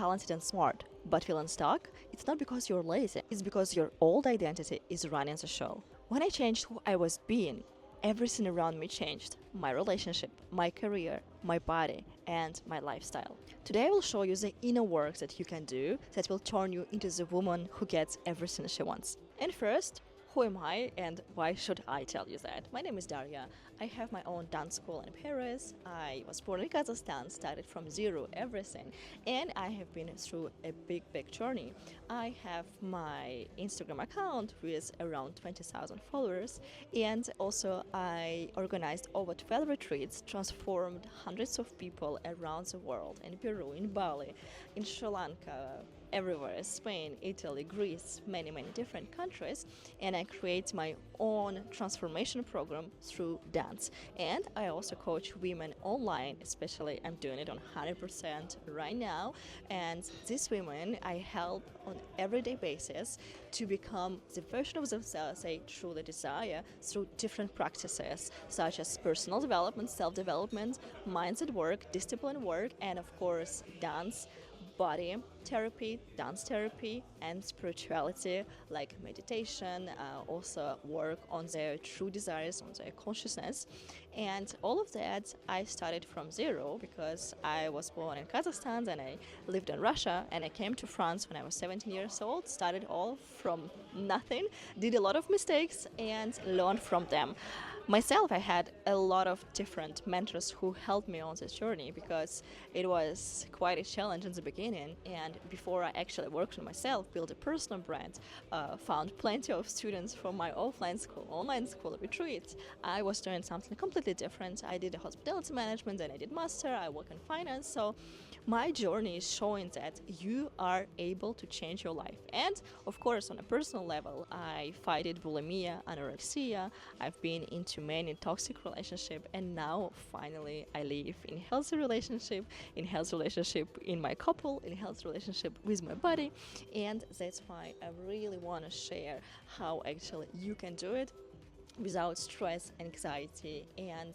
talented and smart, but feeling stuck, it's not because you're lazy, it's because your old identity is running the show. When I changed who I was being, everything around me changed. My relationship, my career, my body, and my lifestyle. Today I will show you the inner work that you can do that will turn you into the woman who gets everything she wants. And first, who am I and why should I tell you that? My name is Daria. I have my own dance school in Paris. I was born in Kazakhstan, started from zero, everything. And I have been through a big journey. I have my Instagram account with around 20,000 followers. And also I organized over 12 retreats, transformed hundreds of people around the world, in Peru, in Bali, in Sri Lanka, everywhere, Spain, Italy, Greece, many different countries, and I create my own transformation program through dance. And I also coach women online, especially I'm doing it on 100% right now, and these women I help on everyday basis to become the version of themselves they truly desire through different practices such as personal development, self-development, mindset work, discipline work, and of course dance, body therapy, dance therapy, and spirituality like meditation, also work on their true desires, on their consciousness. And all of that I started from zero because I was born in Kazakhstan and I lived in Russia, and I came to France when I was 17 years old, started all from nothing, did a lot of mistakes and learned from them. Myself, I had a lot of different mentors who helped me on this journey because it was quite a challenge in the beginning. And before I actually worked on myself, built a personal brand, found plenty of students from my offline school, online school retreats, I was doing something completely different. I did a hospitality management and I did master, I work in finance. So my journey is showing that you are able to change your life. And of course, on a personal level, I fighted bulimia, anorexia, I've been into many toxic relationship, and now finally I live in healthy relationship, in my couple, in healthy relationship with my body. And that's why I really want to share how actually you can do it without stress, anxiety, and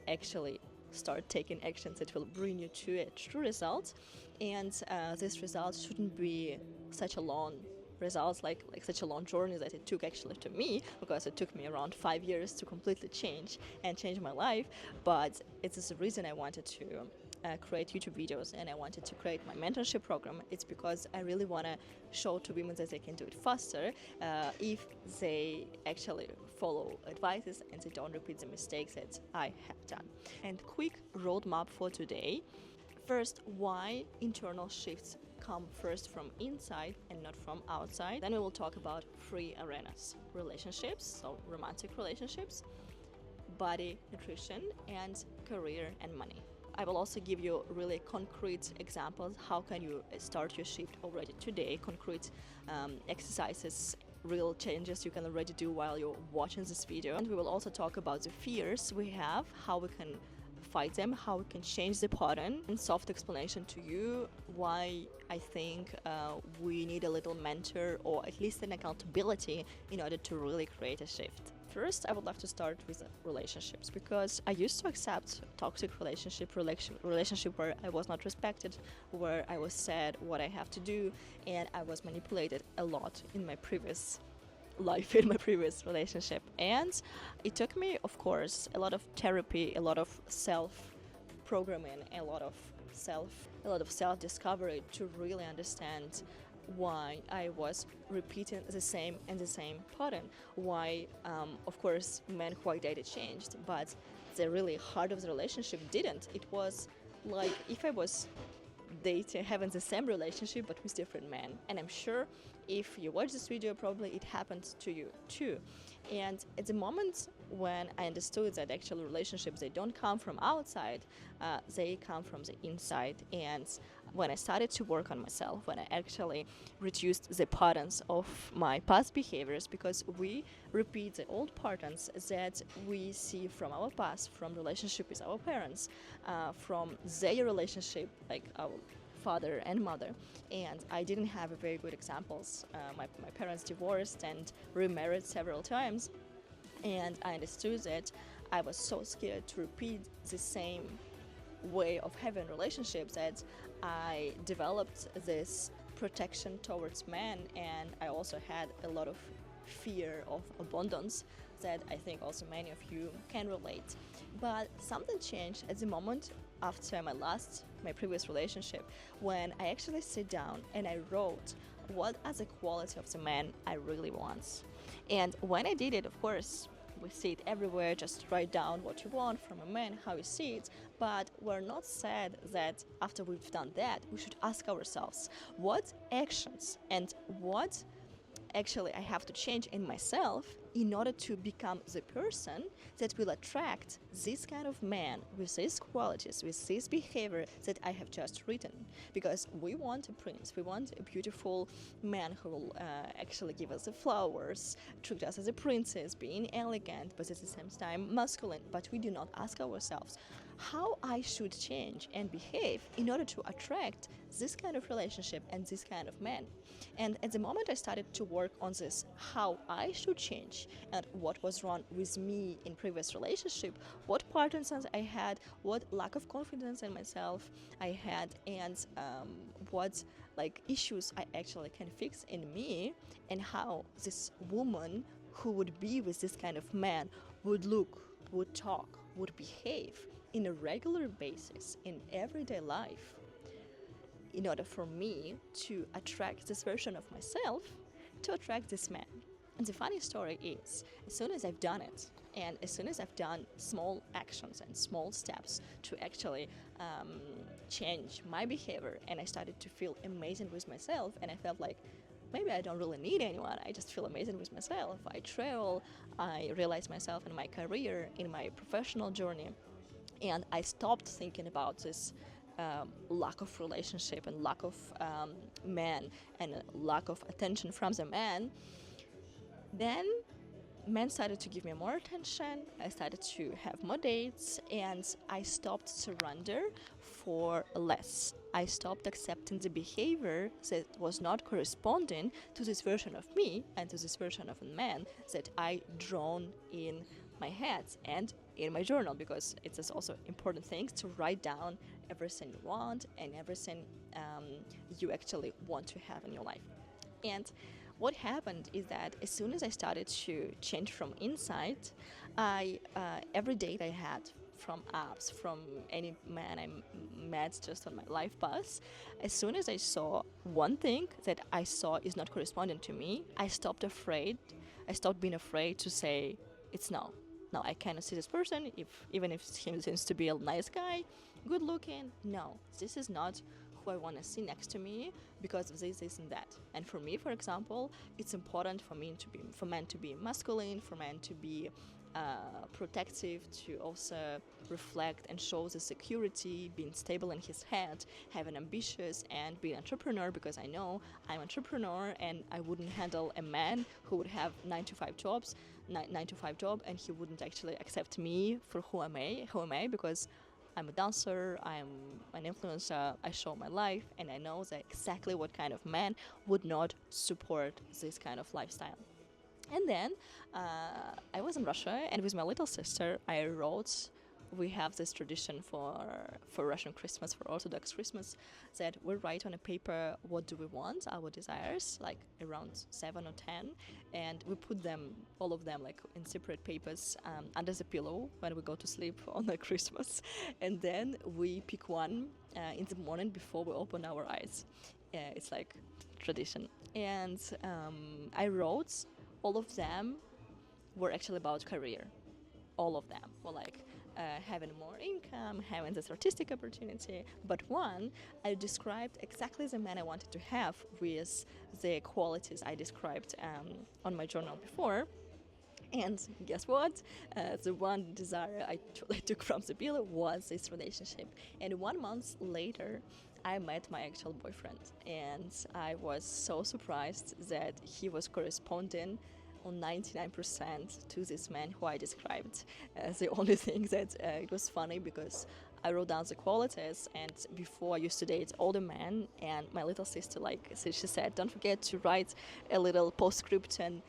actually start taking actions that will bring you to a true result. And this result shouldn't be such a long results like such a long journey that it took actually to me, because it took me around 5 years to completely change my life. But it is the reason I wanted to create YouTube videos and I wanted to create my mentorship program. It's because I really want to show to women that they can do it faster if they actually follow advices and they don't repeat the mistakes that I have done. And quick roadmap for today. First, why internal shifts come first from inside and not from outside. Then we will talk about three arenas: relationships, so romantic relationships, body, nutrition, and career and money. I will also give you really concrete examples. How can you start your shift already today? Concrete exercises, real changes you can already do while you're watching this video. And we will also talk about the fears we have, how we can fight them, how we can change the pattern, and soft explanation to you why I think we need a little mentor or at least an accountability in order to really create a shift. First, I would love to start with relationships, because I used to accept toxic relationship where I was not respected, where I was said what I have to do, and I was manipulated a lot in my previous life, in my previous relationship. And it took me, of course, a lot of therapy, a lot of self-programming, a lot of self-discovery to really understand why I was repeating the same pattern. Why, of course, men who I dated changed, but the really heart of the relationship didn't. It was like if I was having the same relationship but with different men. And I'm sure if you watch this video, probably it happened to you too. And at the moment when I understood that actually relationships, they don't come from outside, they come from the inside. And when I started to work on myself, when I actually reduced the patterns of my past behaviors, because we repeat the old patterns that we see from our past, from relationship with our parents, from their relationship, like our father and mother. And I didn't have a very good examples. My parents divorced and remarried several times, and I understood that I was so scared to repeat the same way of having relationships that I developed this protection towards men, and I also had a lot of fear of abundance that I think also many of you can relate. But something changed at the moment after my previous relationship, when I actually sit down and I wrote what are the quality of the man I really want. And when I did it, of course, we see it everywhere, just write down what you want from a man, how you see it, but we're not said that after we've done that, we should ask ourselves what actions and what actually I have to change in myself in order to become the person that will attract this kind of man with these qualities, with this behavior that I have just written. Because we want a prince, we want a beautiful man who will actually give us the flowers, treat us as a princess, being elegant, but at the same time masculine. But we do not ask ourselves how I should change and behave in order to attract this kind of relationship and this kind of man. And at the moment I started to work on this, how I should change and what was wrong with me in previous relationship, what patterns I had, what lack of confidence in myself I had, and what issues I actually can fix in me, and how this woman who would be with this kind of man would look, would talk, would behave in a regular basis in everyday life, in order for me to attract this version of myself, to attract this man. And the funny story is, as soon as I've done it, and as soon as I've done small actions and small steps to actually change my behavior, and I started to feel amazing with myself, and I felt like maybe I don't really need anyone, I just feel amazing with myself. I travel, I realize myself in my career, in my professional journey, and I stopped thinking about this lack of relationship and lack of man and lack of attention from the man. Then men started to give me more attention, I started to have more dates, and I stopped surrender for less. I stopped accepting the behavior that was not corresponding to this version of me and to this version of a man that I drawn in my head and in my journal, because it is also important thing to write down everything you want and everything you actually want to have in your life. And what happened is that as soon as I started to change from inside, I every date I had, from apps, from any man I met just on my life path, as soon as I saw one thing that I saw is not corresponding to me, I stopped being afraid to say it's no. No, I cannot see this person, even if he seems to be a nice guy, good looking. No, this is not who I want to see next to me because of this and that. And for me, for example, it's important for men to be masculine, for men to be protective, to also reflect and show the security, being stable in his head, having ambitious, and be an entrepreneur, because I know I'm an entrepreneur and I wouldn't handle a man who would have 9 to 5 job, and he wouldn't actually accept me for who am I, because I'm a dancer, I'm an influencer, I show my life, and I know that exactly what kind of man would not support this kind of lifestyle. And then I was in Russia, and with my little sister, I wrote. We have this tradition for Russian Christmas, for Orthodox Christmas, that we write on a paper what do we want, our desires, like around 7 or 10, and we put them, all of them, like in separate papers under the pillow when we go to sleep on the Christmas, and then we pick one in the morning before we open our eyes. It's like tradition, and I wrote. All of them were actually about career. All of them were like having more income, having this artistic opportunity. But one, I described exactly the man I wanted to have with the qualities I described on my journal before. And guess what? The one desire I took from the bill was this relationship. And 1 month later, I met my actual boyfriend. And I was so surprised that he was corresponding on 99% to this man who I described. The only thing that it was funny, because I wrote down the qualities, and before I used to date older men, and my little sister, she said, don't forget to write a little postscriptum,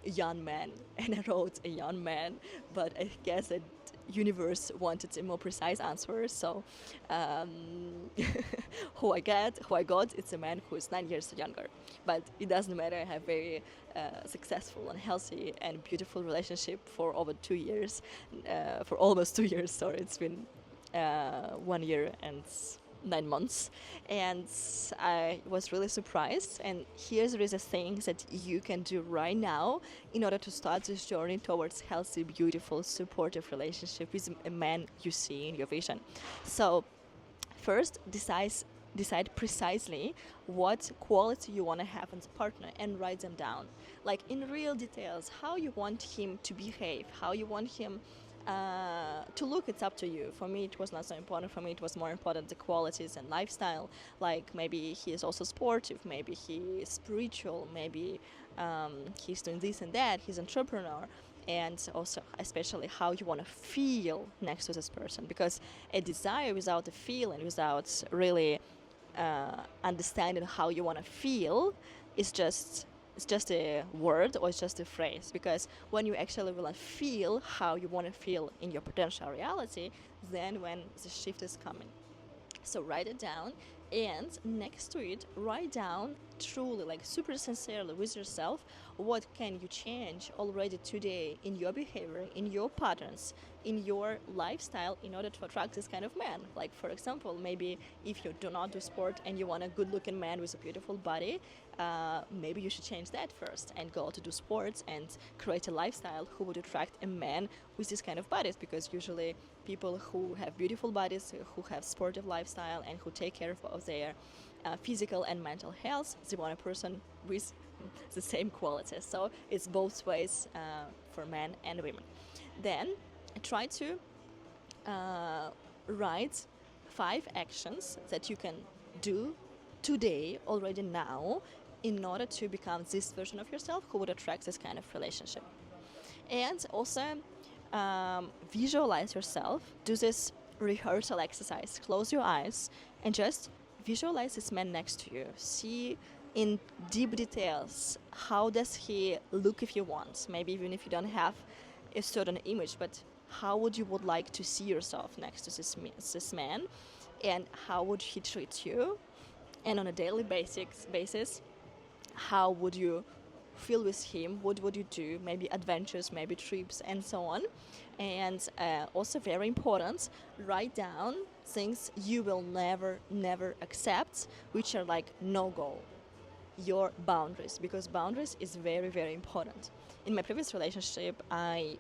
young man, and I wrote a young man, but I guess that universe wanted a more precise answer. So, um, who I got, it's a man who is 9 years younger. But it doesn't matter. I have very successful and healthy and beautiful relationship for over 2 years, for almost 2 years. Sorry, it's been 1 year and 9 months, and I was really surprised. And here there is a thing that you can do right now in order to start this journey towards healthy, beautiful, supportive relationship with a man you see in your vision. So first, decide precisely what quality you want to have in the partner and write them down, like in real details, how you want him to behave, how you want him to look. It's up to you. For me, it was not so important. For me, it was more important the qualities and lifestyle. Like maybe he is also sportive, maybe he is spiritual, maybe he's doing this and that, he's an entrepreneur. And also, especially, how you want to feel next to this person. Because a desire without a feeling, without really understanding how you want to feel, is just it's just a word or it's just a phrase. Because when you actually will feel how you want to feel in your potential reality, then when the shift is coming. So write it down, and next to it, write down truly, like super sincerely with yourself, what can you change already today in your behavior, in your patterns, in your lifestyle in order to attract this kind of man. Like, for example, maybe if you do not do sport and you want a good looking man with a beautiful body, maybe you should change that first and go to do sports and create a lifestyle who would attract a man with this kind of bodies. Because usually people who have beautiful bodies, who have sportive lifestyle, and who take care of their physical and mental health, they want a person with the same qualities. So it's both ways for men and women. Then try to write 5 actions that you can do today, already now, in order to become this version of yourself who would attract this kind of relationship. And also visualize yourself. Do this rehearsal exercise. Close your eyes and just visualize this man next to you. See in deep details how does he look if you want. Maybe even if you don't have a certain image, but how would you would like to see yourself next to this man, and how would he treat you, and on a daily basis, how would you feel with him, what would you do, maybe adventures, maybe trips, and so on. And also very important, write down things you will never accept, which are like no-go, your boundaries, because boundaries is very important. In my previous relationship, I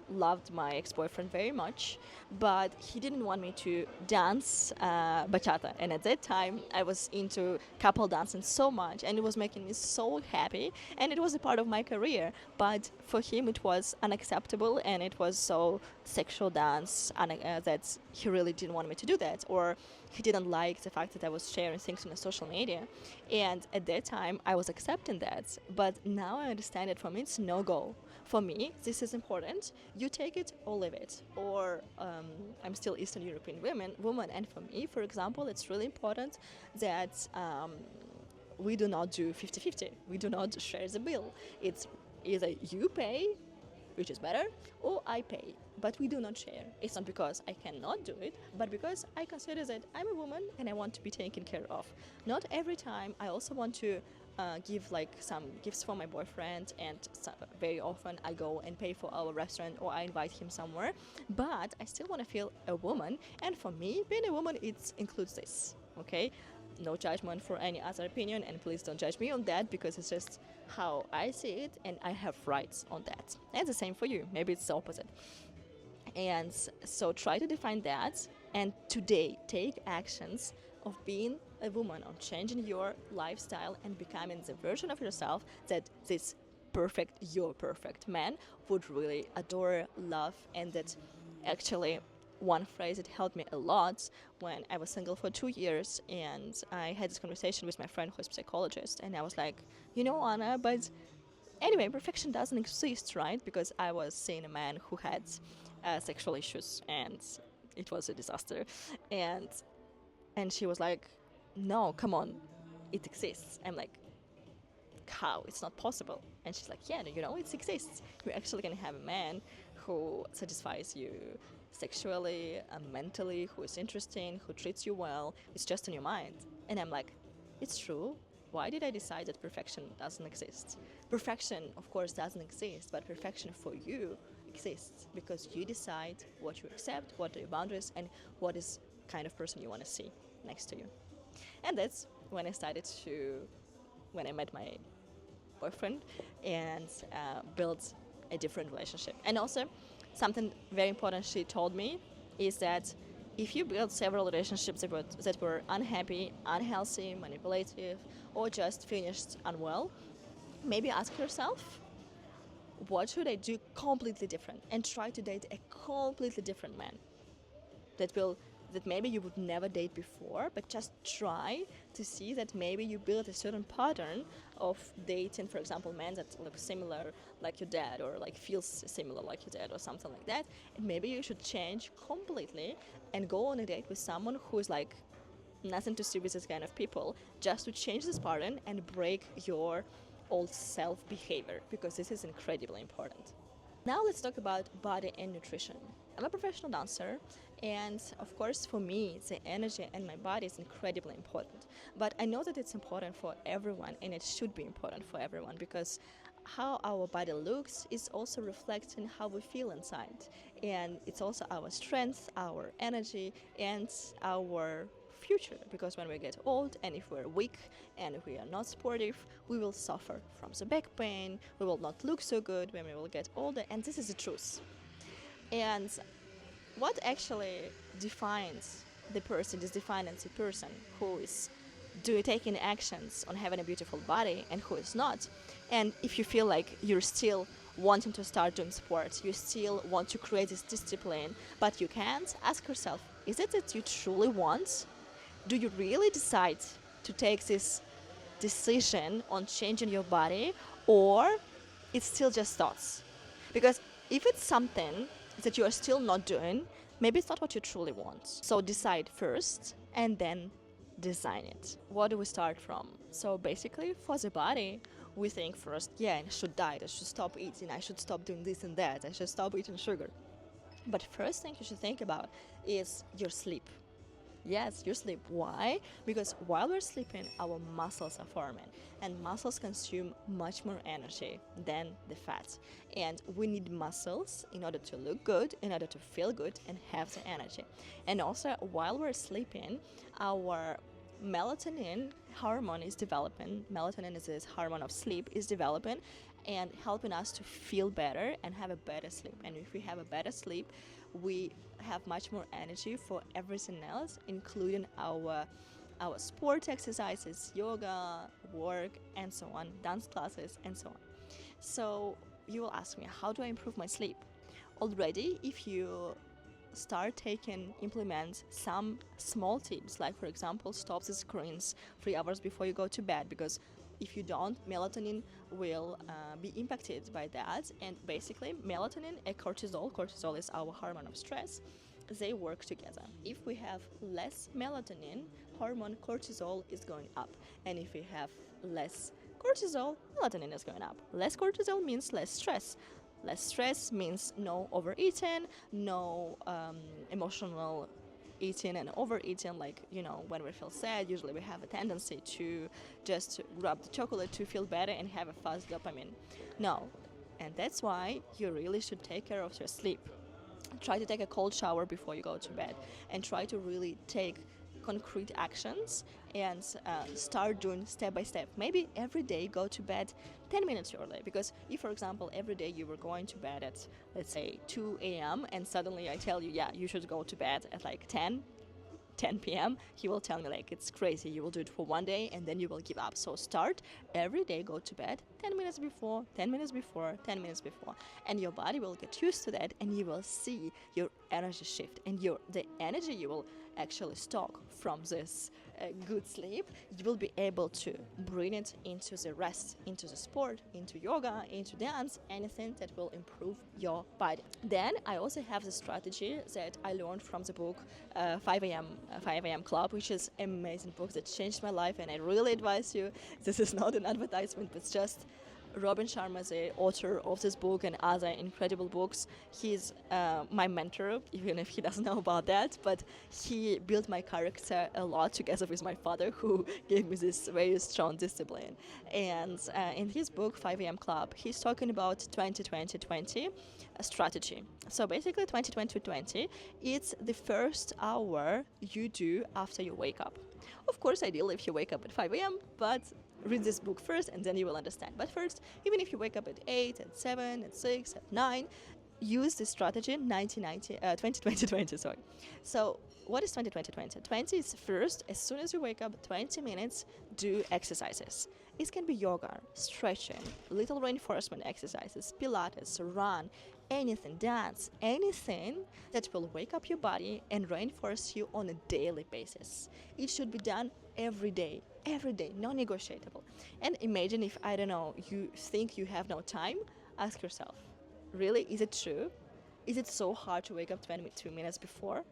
loved my ex-boyfriend very much, but he didn't want me to dance bachata. And at that time, I was into couple dancing so much, and it was making me so happy, and it was a part of my career. But for him, it was unacceptable, and it was so sexual dance that he really didn't want me to do that, or he didn't like the fact that I was sharing things on the social media. And at that time, I was accepting that. But now I understand that for me, it's no-go. For me, this is important. You take it or leave it. Or I'm still Eastern European woman, and for me, for example, it's really important that we do not do 50-50. We do not share the bill. It's either you pay, which is better, or I pay. But we do not share. It's not because I cannot do it, but because I consider that I'm a woman and I want to be taken care of. Not every time. I also want to give like some gifts for my boyfriend, and very often I go and pay for our restaurant, or I invite him somewhere. But I still want to feel a woman, and for me, being a woman, it includes this. Okay, no judgment for any other opinion, and please don't judge me on that, because it's just how I see it, and I have rights on that. And the same for you. Maybe it's the opposite. And so try to define that, and today take actions of being a woman, on changing your lifestyle and becoming the version of yourself that your perfect man would really adore, love. And that actually one phrase that helped me a lot when I was single for 2 years, and I had this conversation with my friend who's a psychologist, and I was like, Anna, but anyway, perfection doesn't exist, right? Because I was seeing a man who had sexual issues, and it was a disaster. And she was like, no, come on, it exists. I'm like, how? It's not possible. And she's like, yeah, it exists. You're actually going to have a man who satisfies you sexually, mentally, who is interesting, who treats you well. It's just in your mind. And I'm like, it's true. Why did I decide that perfection doesn't exist? Perfection, of course, doesn't exist, but perfection for you exists because you decide what you accept, what are your boundaries, and what is kind of person you want to see next to you. And that's when when I met my boyfriend and built a different relationship. And also, something very important she told me is that if you build several relationships that were unhappy, unhealthy, manipulative, or just finished unwell, maybe ask yourself, what should I do completely different? And try to date a completely different man that maybe you would never date before, but just try to see that maybe you build a certain pattern of dating, for example, men that look similar like your dad or like feels similar like your dad or something like that. And maybe you should change completely and go on a date with someone who is like nothing to see with this kind of people, just to change this pattern and break your old self behavior, because this is incredibly important. Now let's talk about body and nutrition. I'm a professional dancer, and of course for me the energy and my body is incredibly important. But I know that it's important for everyone, and it should be important for everyone, because how our body looks is also reflecting how we feel inside. And it's also our strength, our energy, and our future, because when we get old and if we're weak and if we are not sportive, we will suffer from the back pain, we will not look so good when we will get older, and this is the truth. And what actually defines the person is defining the person who is taking actions on having a beautiful body and who is not. And if you feel like you're still wanting to start doing sports, you still want to create this discipline, but you can't, ask yourself, is it that you truly want? Do you really decide to take this decision on changing your body, or it's still just thoughts? Because if it's something that you are still not doing, maybe it's not what you truly want. So decide first and then design it. What do we start from? So basically for the body, we think first, yeah, I should diet, I should stop eating, I should stop doing this and that, I should stop eating sugar. But first thing you should think about is your sleep. Yes, your sleep. Why? Because while we're sleeping, our muscles are forming, and muscles consume much more energy than the fat. And we need muscles in order to look good, in order to feel good, and have the energy. And also, while we're sleeping, our melatonin hormone is developing. Melatonin is this hormone of sleep, is developing and helping us to feel better and have a better sleep. And if we have a better sleep, we have much more energy for everything else, including our sport exercises, yoga, work, and so on, dance classes, and so on. So you will ask me, how do I improve my sleep? Already, if you implement some small tips, like for example, stop the screens 3 hours before you go to bed, because if you don't, melatonin will be impacted by that. And basically, melatonin and cortisol is our hormone of stress, they work together. If we have less melatonin hormone, cortisol is going up. And if we have less cortisol, melatonin is going up. Less cortisol means less stress. Less stress means no overeating, no emotional eating and overeating. Like, when we feel sad, usually we have a tendency to just grab the chocolate to feel better and have a fast dopamine. No. And that's why you really should take care of your sleep. Try to take a cold shower before you go to bed, and try to really take concrete actions and start doing step by step. Maybe every day go to bed 10 minutes early, because if, for example, every day you were going to bed at, let's say, 2 a.m. and suddenly I tell you, yeah, you should go to bed at like 10 p.m., he will tell me like, it's crazy, you will do it for one day and then you will give up. So start every day, go to bed 10 minutes before, 10 minutes before, 10 minutes before, and your body will get used to that, and you will see your energy shift, and the energy you will actually stock from this good sleep, you will be able to bring it into the rest, into the sport, into yoga, into dance, anything that will improve your body. Then I also have the strategy that I learned from the book 5 a.m. Club, which is an amazing book that changed my life, and I really advise you. This is not an advertisement, but just Robin Sharma is the author of this book and other incredible books. He's my mentor, even if he doesn't know about that. But he built my character a lot together with my father, who gave me this very strong discipline. And in his book, 5 a.m. Club, he's talking about 20-20-20 strategy. So basically, 20-20-20, it's the first hour you do after you wake up. Of course, ideally if you wake up at 5 a.m., but read this book first and then you will understand. But first, even if you wake up at 8, at 7, at 6, at 9, use this strategy 20-20-20, sorry. So what is 20-20-20? 20 is first, as soon as you wake up, 20 minutes, do exercises. It can be yoga, stretching, little reinforcement exercises, Pilates, run, anything, dance, anything that will wake up your body and reinforce you on a daily basis. It should be done every day, non-negotiable. And imagine if, I don't know, you think you have no time, ask yourself, really, is it true? Is it so hard to wake up 22 minutes before?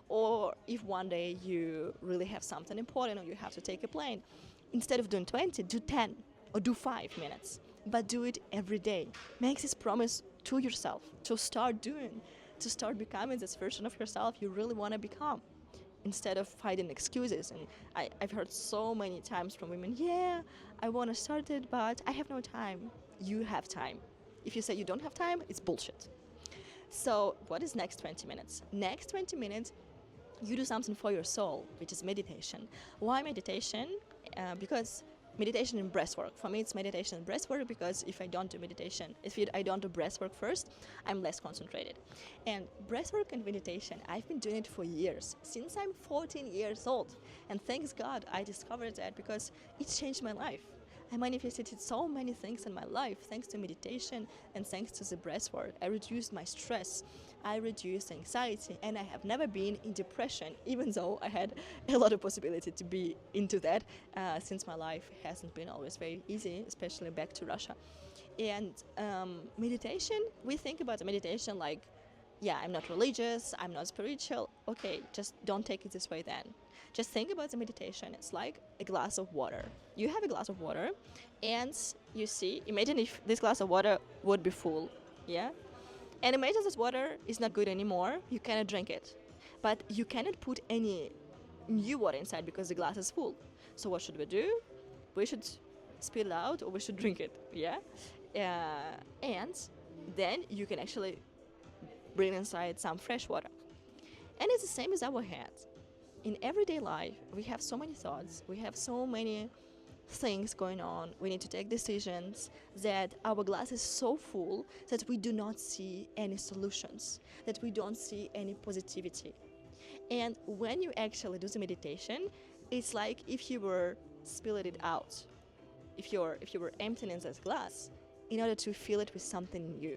Or if one day you really have something important or you have to take a plane, instead of doing 20, do 10 or do 5 minutes. But do it every day. Make this promise to yourself to start doing, to start becoming this version of yourself you really want to become, instead of finding excuses. And I've heard so many times from women, yeah, I want to start it, but I have no time. You have time. If you say you don't have time, it's bullshit. So what is next 20 minutes? Next 20 minutes, you do something for your soul, which is meditation. Why meditation? Because meditation and breathwork. For me, it's meditation and breathwork because if I don't do meditation, I don't do breathwork first, I'm less concentrated. And breathwork and meditation, I've been doing it for years, since I'm 14 years old. And thanks God I discovered that because it changed my life. I manifested so many things in my life thanks to meditation and thanks to the breathwork. I reduced my stress, I reduced anxiety, and I have never been in depression, even though I had a lot of possibility to be into that since my life hasn't been always very easy, especially back to Russia. And meditation, we think about meditation like, yeah, I'm not religious, I'm not spiritual. Okay, just don't take it this way then. Just think about the meditation. It's like a glass of water. You have a glass of water and you see, imagine if this glass of water would be full, yeah? And imagine this water is not good anymore, you cannot drink it. But you cannot put any new water inside because the glass is full. So what should we do? We should spit it out or we should drink it, yeah? And then you can actually bring inside some fresh water. And it's the same as our heads. In everyday life, we have so many thoughts, we have so many things going on, we need to take decisions, that our glass is so full that we do not see any solutions, that we don't see any positivity. And when you actually do the meditation, it's like if you were spilling it out, if you were emptying this glass in order to fill it with something new.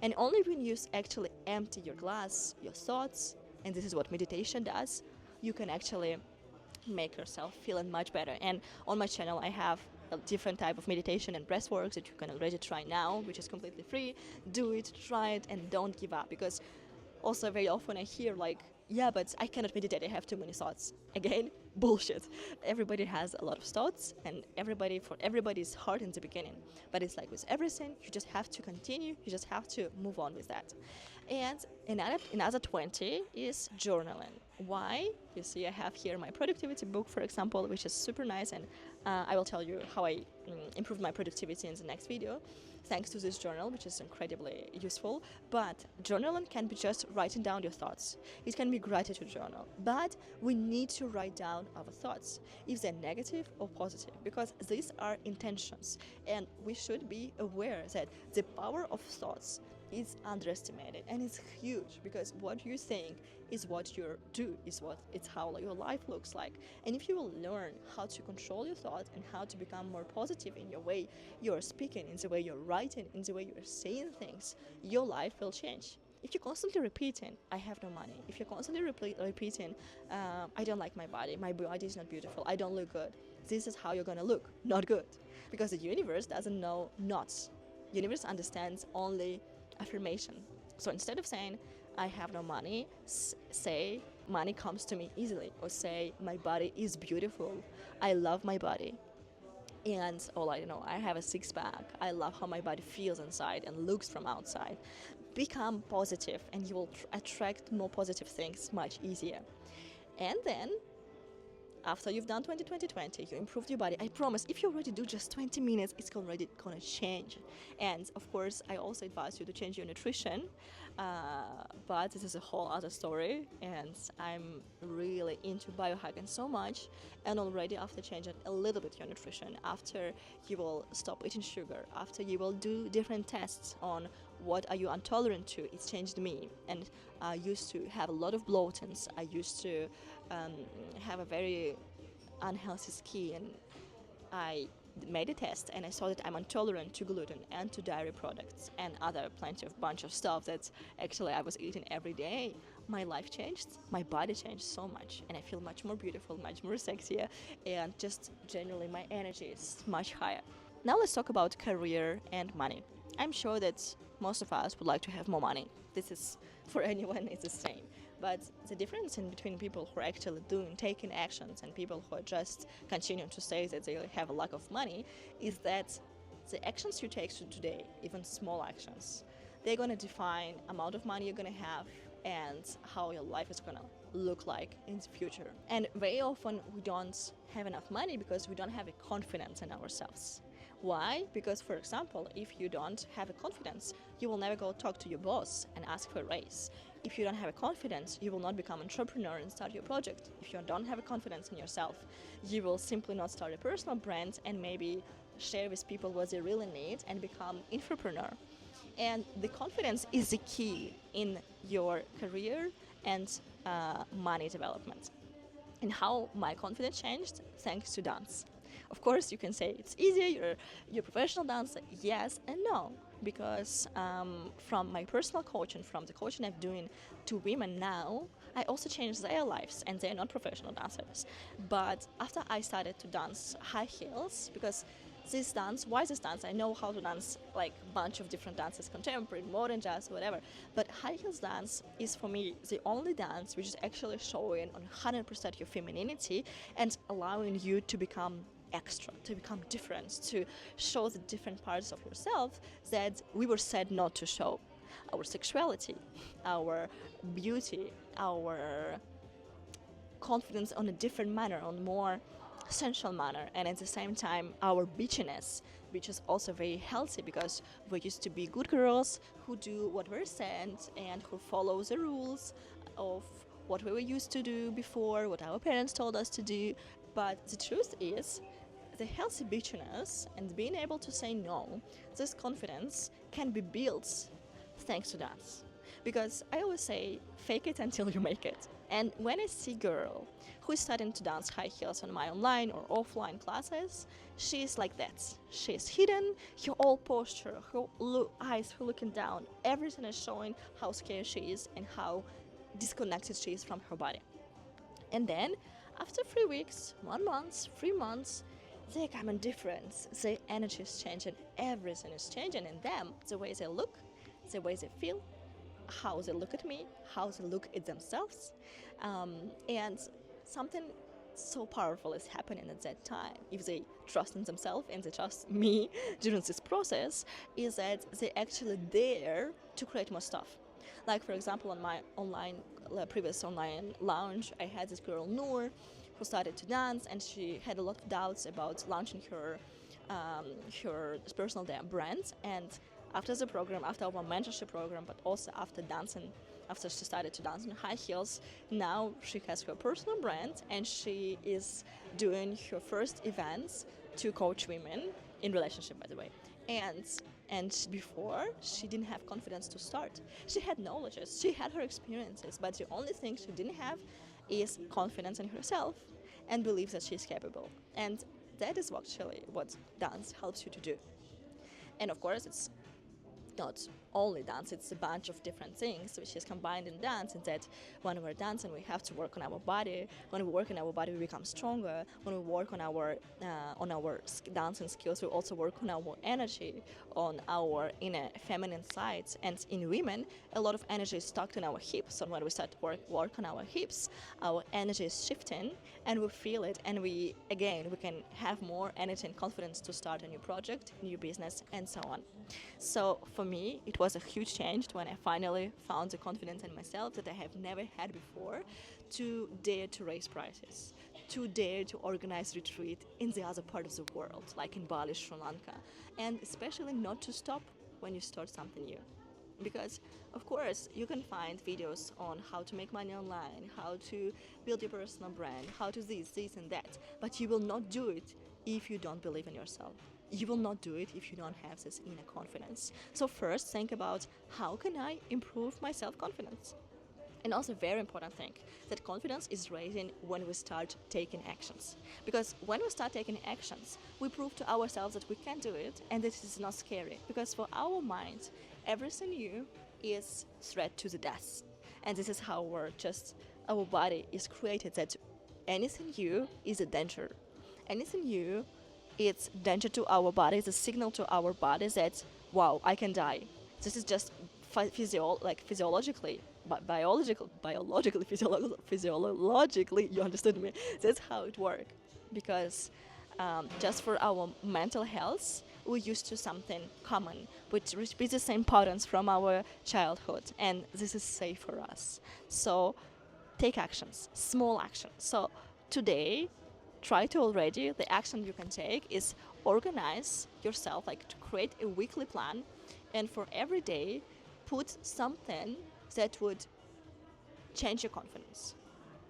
And only when you actually empty your glass, your thoughts, and this is what meditation does, you can actually make yourself feeling much better. And on my channel, I have a different type of meditation and breathwork that you can already try now, which is completely free. Do it, try it, and don't give up. Because also very often I hear like, yeah, but I cannot meditate, I have too many thoughts. Again, bullshit. Everybody has a lot of thoughts, and for everybody is hard in the beginning. But it's like with everything, you just have to continue, you just have to move on with that. And another 20 is journaling. Why? You see, I have here my productivity book, for example, which is super nice, and I will tell you how I improved my productivity in the next video, thanks to this journal, which is incredibly useful. But journaling can be just writing down your thoughts. It can be gratitude journal, but we need to write down our thoughts, if they're negative or positive, because these are intentions, and we should be aware that the power of thoughts is underestimated, and it's huge, because what you think is what you do, it's how your life looks like. And if you will learn how to control your thoughts and how to become more positive in your way you're speaking, in the way you're writing, in the way you're saying things, your life will change. If you're constantly repeating, I have no money, if you're constantly repeating, I don't like my body is not beautiful, I don't look good, this is how you're gonna look, not good. Because the universe doesn't know nots. Universe understands only affirmation. So instead of saying, I have no money, say, money comes to me easily, or say, my body is beautiful, I love my body. And I have a six pack. I love how my body feels inside and looks from outside. Become positive, and you will attract more positive things much easier. And then after you've done 20 you improved your body. I promise, if you already do just 20 minutes, it's already gonna change. And of course, I also advise you to change your nutrition, but this is a whole other story. And I'm really into biohacking so much. And already after changing a little bit your nutrition, after you will stop eating sugar, after you will do different tests on what are you intolerant to, it's changed me. And I used to have a lot of bloatings. I used to have a very unhealthy skin. I made a test and I saw that I'm intolerant to gluten and to dairy products and other plenty of bunch of stuff that actually I was eating every day. My life changed, my body changed so much, and I feel much more beautiful, much more sexier, and just generally my energy is much higher. Now let's talk about career and money. I'm sure that most of us would like to have more money. This is, for anyone, it's the same. But the difference in between people who are actually taking actions, and people who are just continuing to say that they have a lack of money, is that the actions you take today, even small actions, they're going to define amount of money you're going to have and how your life is going to look like in the future. And very often we don't have enough money because we don't have a confidence in ourselves. Why? Because, for example, if you don't have a confidence, you will never go talk to your boss and ask for a raise. If you don't have a confidence, you will not become an entrepreneur and start your project. If you don't have a confidence in yourself, you will simply not start a personal brand and maybe share with people what they really need and become entrepreneur. And the confidence is the key in your career and money development. And how my confidence changed? Thanks to dance. Of course, you can say it's easier, you're a professional dancer. Yes and no, because from my personal coaching, from the coaching I'm doing to women now, I also changed their lives, and they're not professional dancers. But after I started to dance high heels, because why this dance? I know how to dance like a bunch of different dances, contemporary, modern, jazz, whatever. But high heels dance is for me the only dance which is actually showing on 100% your femininity and allowing you to become extra, to become different, to show the different parts of yourself that we were said not to show. Our sexuality, our beauty, our confidence on a different manner, on more sensual manner, and at the same time our bitchiness, which is also very healthy because we used to be good girls who do what we're said and who follow the rules of what we were used to do before, what our parents told us to do. But the truth is, the healthy bitchiness and being able to say no, this confidence can be built thanks to dance. Because I always say, fake it until you make it. And when I see a girl who is starting to dance high heels on my online or offline classes, she's like that. She's hidden, her whole posture, her eyes, her looking down, everything is showing how scared she is and how disconnected she is from her body. And then, after 3 weeks, 1 month, 3 months, they come in different. Their energy is changing, everything is changing in them. The way they look, the way they feel, how they look at me, how they look at themselves. And something so powerful is happening at that time. If they trust in themselves and they trust me during this process, is that they actually dare to create more stuff. Like, for example, on my previous online lounge, I had this girl, Noor, who started to dance, and she had a lot of doubts about launching her personal brand. And after the program, after our mentorship program, but also after she started to dance in high heels, now she has her personal brand and she is doing her first events to coach women in relationship, by the way. And before, she didn't have confidence to start. She had knowledges, she had her experiences, but the only thing she didn't have is confidence in herself and believes that she's capable. And that is actually what dance helps you to do. And of course, it's not only dance, it's a bunch of different things which is combined in dance, and that when we're dancing we have to work on our body. When we work on our body we become stronger. When we work on our dancing skills, we also work on our energy, on our inner feminine sides. And in women a lot of energy is stuck in our hips, so when we start work on our hips, our energy is shifting and we feel it, and we can have more energy and confidence to start a new project, new business, and so on. So for me, it was a huge change when I finally found the confidence in myself that I have never had before, to dare to raise prices, to dare to organize retreat in the other part of the world, like in Bali, Sri Lanka, and especially not to stop when you start something new. Because of course you can find videos on how to make money online, how to build your personal brand, how to this and that, but you will not do it if you don't believe in yourself. You will not do it if you don't have this inner confidence. So first think about, how can I improve my self-confidence? And also very important thing, that confidence is raising when we start taking actions. Because when we start taking actions, we prove to ourselves that we can do it and that it is not scary. Because for our mind, everything new is threat to the death. And this is how our body is created, that anything new is a danger. Anything new, it's danger to our body, it's a signal to our body that, wow, I can die. This is just physiologically, physiologically, you understood me. That's how it works. Because just for our mental health, we're used to something common, which repeats the same patterns from our childhood, and this is safe for us. So take actions, small actions. So today, try to already, the action you can take is organize yourself, like to create a weekly plan, and for every day put something that would change your confidence.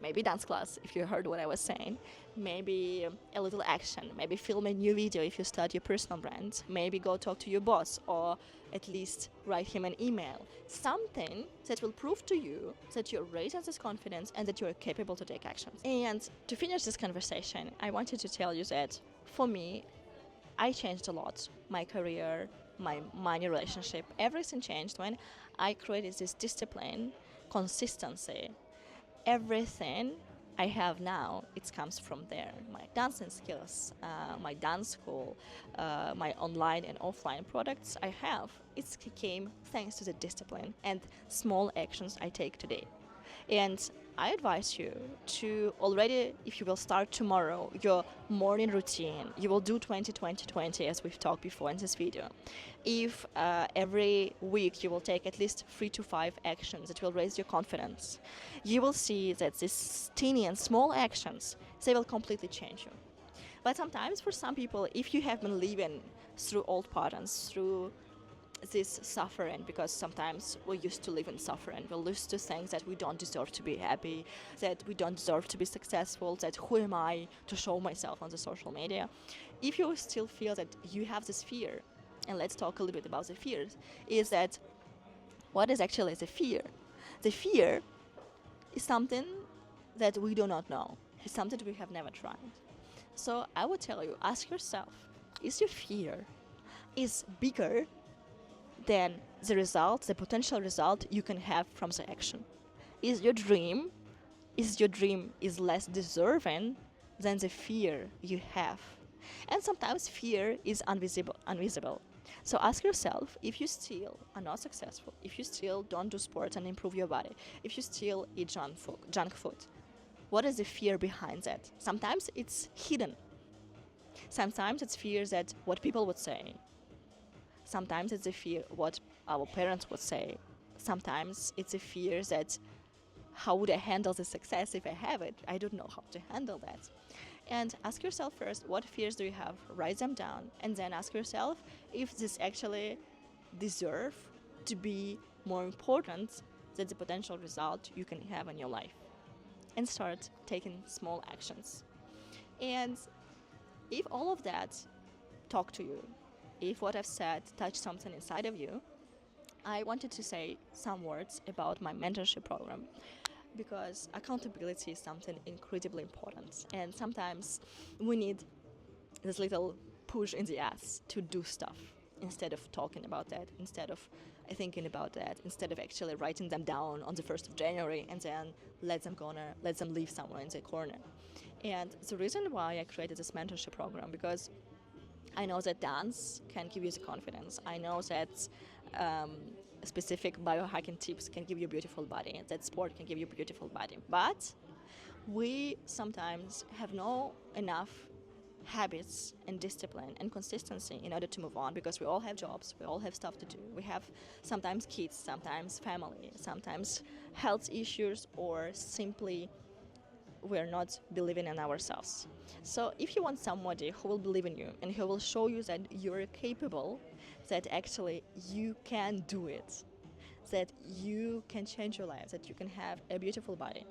Maybe dance class, if you heard what I was saying. Maybe a little action. Maybe film a new video if you start your personal brand. Maybe go talk to your boss, or at least write him an email. Something that will prove to you that you're raising this confidence and that you're capable to take actions. And to finish this conversation, I wanted to tell you that for me, I changed a lot. My career, my money relationship, everything changed when I created this discipline, consistency. Everything I have now, it comes from there. My dancing skills, my dance school, my online and offline products I have, it came thanks to the discipline and small actions I take today. And I advise you to already, if you will start tomorrow, your morning routine, you will do 20-20-20 as we've talked before in this video. If every week you will take at least 3 to 5 actions that will raise your confidence, you will see that these teeny and small actions, they will completely change you. But sometimes for some people, if you have been living through old patterns, through this suffering, because sometimes we used to live in suffering, we're used to things that we don't deserve to be happy, that we don't deserve to be successful, that who am I to show myself on the social media. If you still feel that you have this fear, and let's talk a little bit about the fears, is that what is actually the fear? The fear is something that we do not know. It's something that we have never tried. So I would tell you, ask yourself, is your fear is bigger than the result, the potential result you can have from the action? Is your dream is less deserving than the fear you have? And sometimes fear is invisible. So ask yourself, if you still are not successful, if you still don't do sports and improve your body, if you still eat junk food, what is the fear behind that? Sometimes it's hidden. Sometimes it's fear that what people would say. Sometimes it's a fear what our parents would say. Sometimes it's a fear that how would I handle the success if I have it? I don't know how to handle that. And ask yourself first, what fears do you have? Write them down, and then ask yourself if this actually deserve to be more important than the potential result you can have in your life. And start taking small actions. And if all of that talk to you, if what I've said touched something inside of you, I wanted to say some words about my mentorship program, because accountability is something incredibly important, and sometimes we need this little push in the ass to do stuff instead of talking about that, instead of thinking about that instead of actually writing them down on the 1st of January and then let them leave somewhere in the corner. And the reason why I created this mentorship program, because I know that dance can give you the confidence. I know that um, specific biohacking tips can give you a beautiful body, that sport can give you a beautiful body. But we sometimes have no enough habits and discipline and consistency in order to move on, because we all have jobs, we all have stuff to do. We have sometimes kids, sometimes family, sometimes health issues, or simply we're not believing in ourselves. So if you want somebody who will believe in you and who will show you that you're capable, that actually you can do it, that you can change your life, that you can have a beautiful body,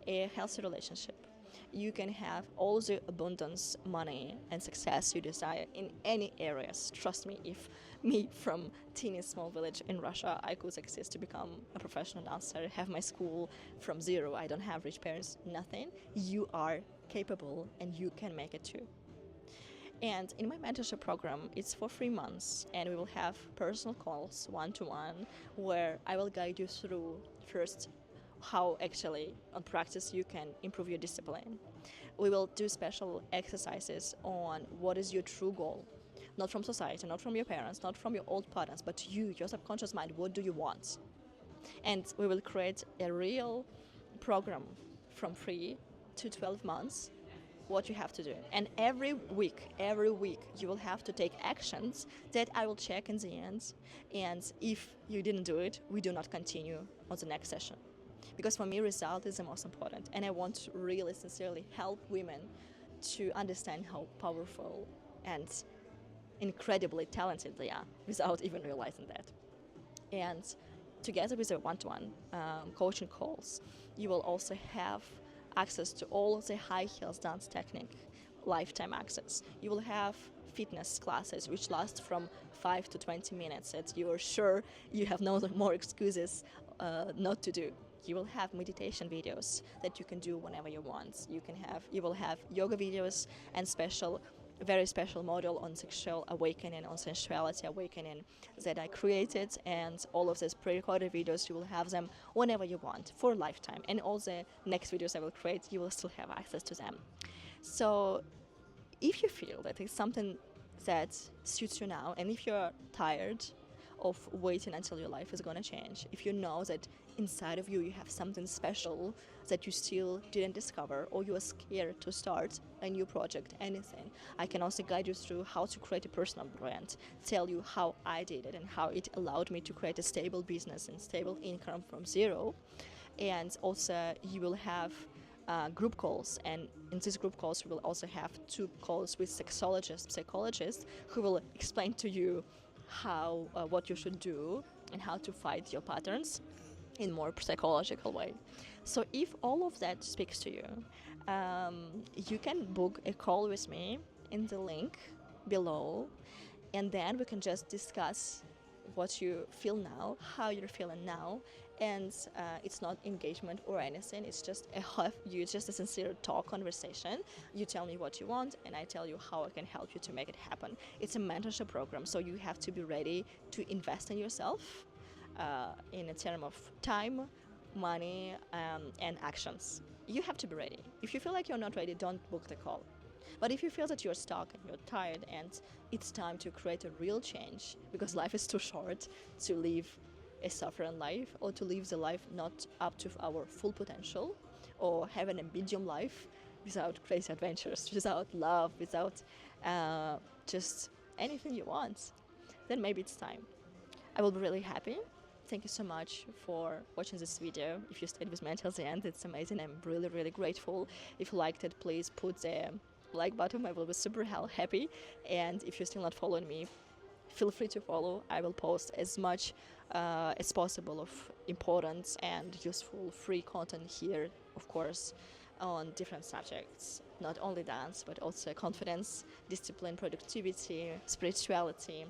a healthy relationship, you can have all the abundance, money, and success you desire in any areas. Trust me, if me from teeny small village in Russia, I could succeed to become a professional dancer, have my school from zero, I don't have rich parents, nothing. You are capable and you can make it too. And in my mentorship program, it's for 3 months, and we will have personal calls, one-to-one, where I will guide you through first how actually on practice you can improve your discipline. We will do special exercises on what is your true goal, not from society, not from your parents, not from your old patterns, but you, your subconscious mind, what do you want? And we will create a real program from 3 to 12 months, what you have to do. And every week, you will have to take actions that I will check in the end. And if you didn't do it, we do not continue on the next session. Because for me, result is the most important. And I want to really sincerely help women to understand how powerful and incredibly talented they are without even realizing that. And together with the one-to-one coaching calls, you will also have access to all of the high heels dance technique, lifetime access. You will have fitness classes which last from 5 to 20 minutes that you are sure you have no more excuses not to do. You will have meditation videos that you can do whenever you want. You will have yoga videos and very special module on sexual awakening, on sensuality awakening that I created, and all of these pre-recorded videos, you will have them whenever you want for a lifetime. And all the next videos I will create, you will still have access to them. So if you feel that it's something that suits you now, and if you're tired of waiting until your life is going to change, if you know that inside of you you have something special that you still didn't discover, or you are scared to start a new project, anything, I can also guide you through how to create a personal brand, tell you how I did it and how it allowed me to create a stable business and stable income from zero. And also you will have group calls, and in these group calls we will also have 2 calls with psychologists who will explain to you how what you should do and how to fight your patterns in more psychological way. So if all of that speaks to you, you can book a call with me in the link below, and then we can just discuss what you feel now, how you're feeling now, and it's not engagement or anything. It's just a sincere talk conversation. You tell me what you want, and I tell you how I can help you to make it happen. It's a mentorship program, so you have to be ready to invest in yourself in a term of time, money, and actions. You have to be ready. If you feel like you're not ready, don't book the call. But if you feel that you're stuck and you're tired and it's time to create a real change, because life is too short to live a suffering life, or to live the life not up to our full potential, or having a medium life without crazy adventures, without love, without just anything you want, then maybe it's time. I will be really happy. Thank you so much for watching this video. If you stayed with me until the end, it's amazing. I'm really, really grateful. If you liked it, please put the like button. I will be super happy. And if you're still not following me, feel free to follow. I will post as much as possible of important and useful free content here, of course, on different subjects, not only dance, but also confidence, discipline, productivity, spirituality.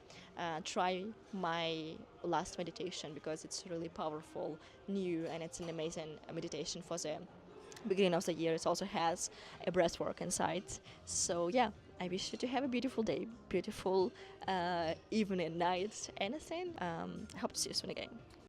Try my last meditation, because it's really powerful, new, and it's an amazing meditation for the beginning of the year. It also has a breath work inside. So yeah, I wish you to have a beautiful day, beautiful evening, night, anything. I hope to see you soon again.